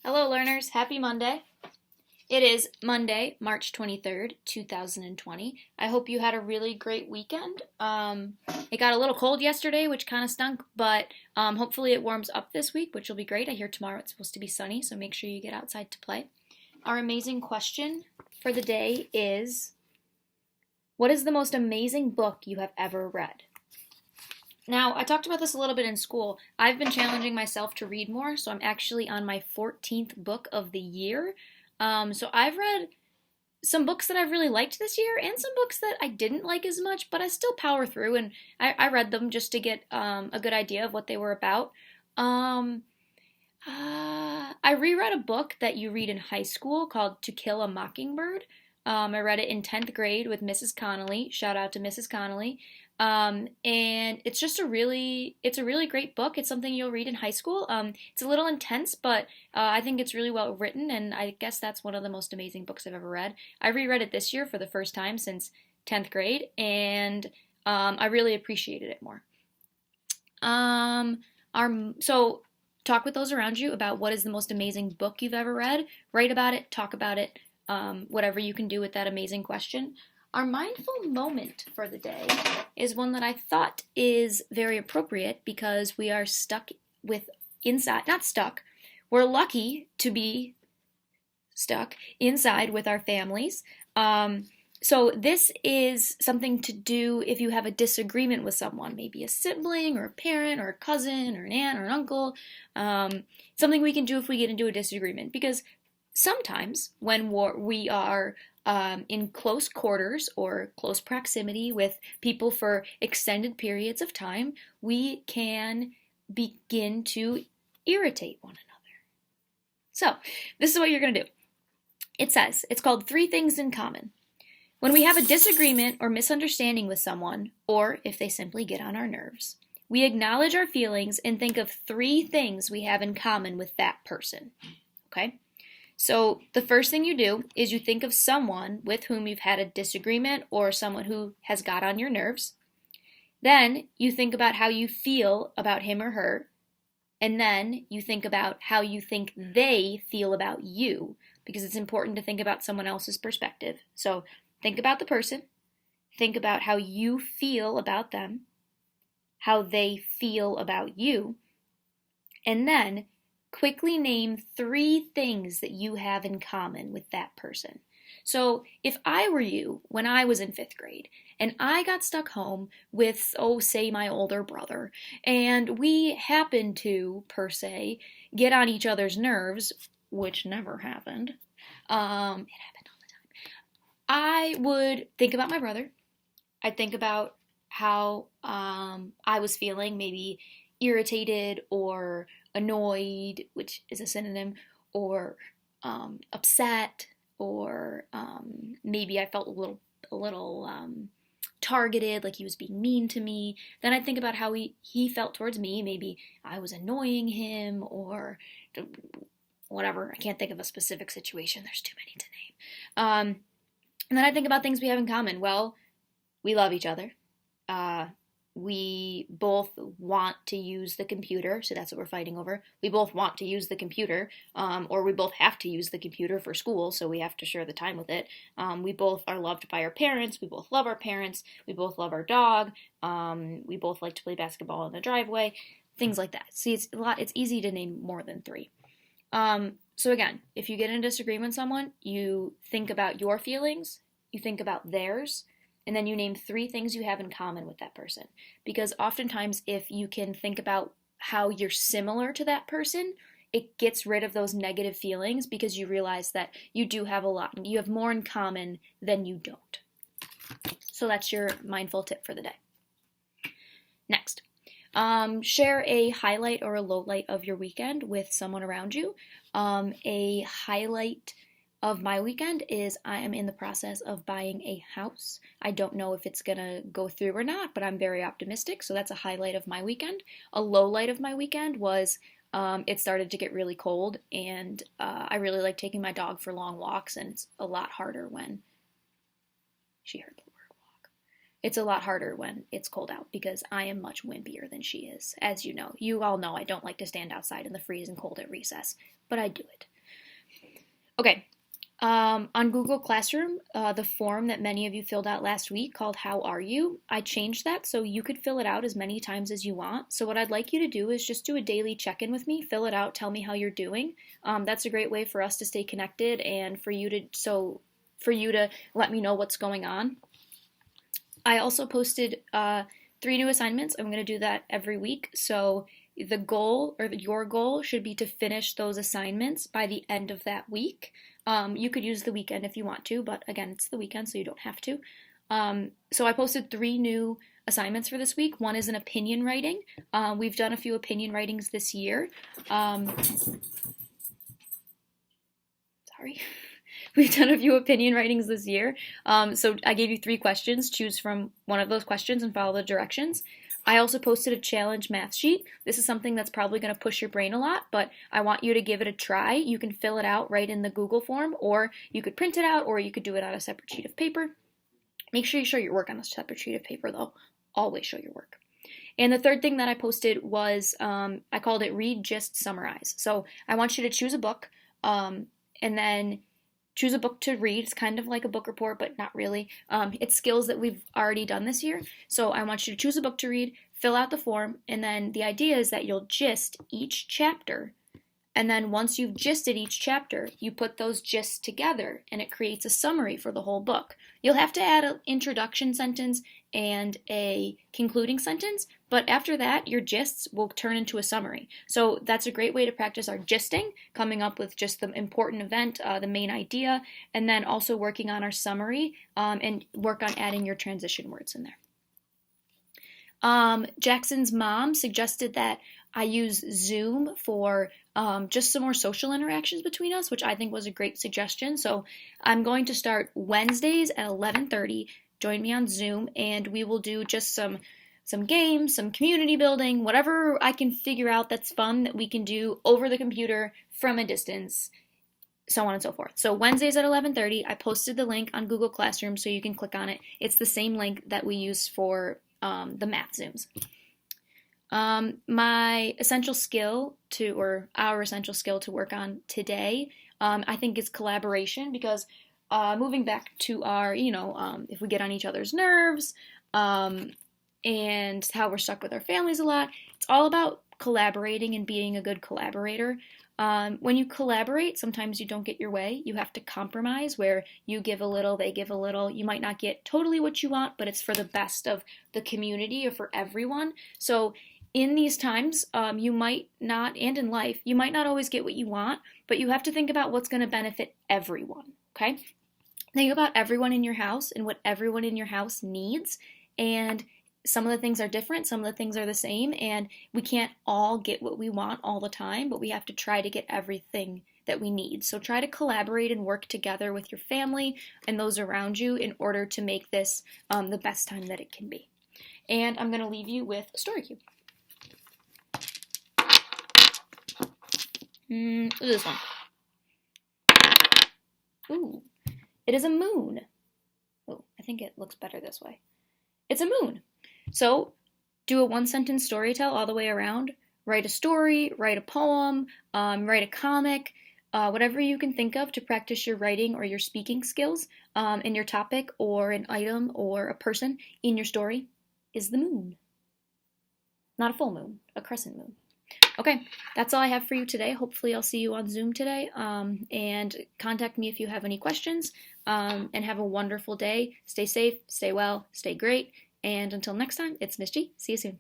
Hello, learners. Happy Monday. It is Monday, March 23rd, 2020. I hope you had a really great weekend. It got a little cold yesterday, which kind of stunk, but hopefully it warms up this week, which will be great. I hear tomorrow it's supposed to be sunny, so make sure you get outside to play. Our amazing question for the day is, what is the most amazing book you have ever read? Now, I talked about this a little bit in school. I've been challenging myself to read more, so I'm actually on my 14th book of the year. So I've read some books that I've really liked this year and some books that I didn't like as much, but I still power through, and I read them just to get a good idea of what they were about. Um, I reread a book that you read in high school called To Kill a Mockingbird. I read it in 10th grade with Mrs. Connolly. Shout out to Mrs. Connolly. And it's a really great book. It's something you'll read in high school. It's a little intense, but I think it's really well written, and I guess that's one of the most amazing books I've ever read. I reread it this year for the first time since 10th grade, and I really appreciated it more. So talk with those around you about what is the most amazing book you've ever read. Write about it, talk about it, whatever you can do with that amazing question. Our mindful moment for the day is one that I thought is very appropriate because we are stuck with inside, not stuck, we're lucky to be stuck inside with our families. So this is something to do if you have a disagreement with someone, maybe a sibling or a parent or a cousin or an aunt or an uncle. Something we can do if we get into a disagreement, because sometimes when we are in close quarters or close proximity with people for extended periods of time, we can begin to irritate one another. So, this is what you're going to do. It says, it's called Three Things in Common. When we have a disagreement or misunderstanding with someone, or if they simply get on our nerves, we acknowledge our feelings and think of three things we have in common with that person. Okay? So the first thing you do is you think of someone with whom you've had a disagreement or someone who has got on your nerves. Then you think about how you feel about him or her. And then you think about how you think they feel about you, because it's important to think about someone else's perspective. So think about the person. Think about how you feel about them, how they feel about you. And then quickly name three things that you have in common with that person. So if I were you when I was in 5th grade and I got stuck home with, say my older brother, and we happened to, per se, get on each other's nerves, which never happened, it happened all the time, I would think about my brother. I'd think about how I was feeling, maybe irritated or annoyed, which is a synonym, or upset, or maybe I felt a little targeted, like he was being mean to me. Then I think about how he felt towards me. Maybe I was annoying him, or whatever. I can't think of a specific situation. There's too many to name. And then I think about things we have in common. Well, we love each other. We both want to use the computer, so that's what we're fighting over. We both want to use the computer, or we both have to use the computer for school, so we have to share the time with it. We both are loved by our parents. We both love our parents. We both love our dog. We both like to play basketball in the driveway. Things like that. See, it's easy to name more than three. So again, if you get in a disagreement with someone, you think about your feelings, you think about theirs, and then you name three things you have in common with that person. Because oftentimes, if you can think about how you're similar to that person, it gets rid of those negative feelings, because you realize that you do have a lot. You have more in common than you don't. So that's your mindful tip for the day. Next, share a highlight or a low light of your weekend with someone around you. A highlight of my weekend is I am in the process of buying a house. I don't know if it's going to go through or not, but I'm very optimistic, so that's a highlight of my weekend. A low light of my weekend was it started to get really cold, and I really like taking my dog for long walks, and it's a lot harder when she heard the word walk. It's a lot harder when it's cold out because I am much wimpier than she is, as you know. You all know I don't like to stand outside in the freezing cold at recess, but I do it. Okay, on Google Classroom, the form that many of you filled out last week called How Are You? I changed that so you could fill it out as many times as you want. So what I'd like you to do is just do a daily check-in with me, fill it out, tell me how you're doing. That's a great way for us to stay connected and for you to let me know what's going on. I also posted 3 new assignments. I'm going to do that every week. So the goal, or your goal, should be to finish those assignments by the end of that week. You could use the weekend if you want to, but again, it's the weekend, so you don't have to. So I posted 3 new assignments for this week. One is an opinion writing. We've done a few opinion writings this year. Sorry. We've done a few opinion writings this year. So I gave you 3 questions. Choose from one of those questions and follow the directions. I also posted a challenge math sheet. This is something that's probably going to push your brain a lot, but I want you to give it a try. You can fill it out right in the Google form, or you could print it out, or you could do it on a separate sheet of paper. Make sure you show your work on a separate sheet of paper, though. Always show your work. And the third thing that I posted was, I called it Read, Gist, Summarize. So I want you to choose a book, and then choose a book to read. It's kind of like a book report, but not really. It's skills that we've already done this year. So I want you to choose a book to read, fill out the form, and then the idea is that you'll gist each chapter. And then once you've gisted each chapter, you put those gists together, and it creates a summary for the whole book. You'll have to add an introduction sentence and a concluding sentence, but after that, your gists will turn into a summary. So that's a great way to practice our gisting, coming up with just the important event, the main idea, and then also working on our summary, and work on adding your transition words in there. Jackson's mom suggested that I use Zoom for just some more social interactions between us, which I think was a great suggestion. So I'm going to start Wednesdays at 11:30. Join me on Zoom, and we will do just some games, some community building, whatever I can figure out that's fun that we can do over the computer from a distance, so on and so forth. So Wednesdays at 11:30, I posted the link on Google Classroom so you can click on it. It's the same link that we use for the math Zooms. My essential skill or our essential skill to work on today, I think is collaboration, because moving back to our, if we get on each other's nerves, and how we're stuck with our families a lot, it's all about collaborating and being a good collaborator. When you collaborate, sometimes you don't get your way. You have to compromise, where you give a little, they give a little. You might not get totally what you want, but it's for the best of the community or for everyone. So in these times, you might not, and in life, you might not always get what you want, but you have to think about what's going to benefit everyone, okay? Think about everyone in your house and what everyone in your house needs, and some of the things are different, some of the things are the same, and we can't all get what we want all the time, but we have to try to get everything that we need. So try to collaborate and work together with your family and those around you in order to make this the best time that it can be. And I'm going to leave you with a story cube. Look at this one. Ooh, it is a moon. Oh, I think it looks better this way. It's a moon. So do a 1-sentence story tell all the way around. Write a story, write a poem, write a comic, whatever you can think of to practice your writing or your speaking skills, and your topic or an item or a person in your story is the moon. Not a full moon, a crescent moon. Okay, that's all I have for you today. Hopefully I'll see you on Zoom today, and contact me if you have any questions, and have a wonderful day. Stay safe, stay well, stay great, and until next time, it's Miss G. See you soon.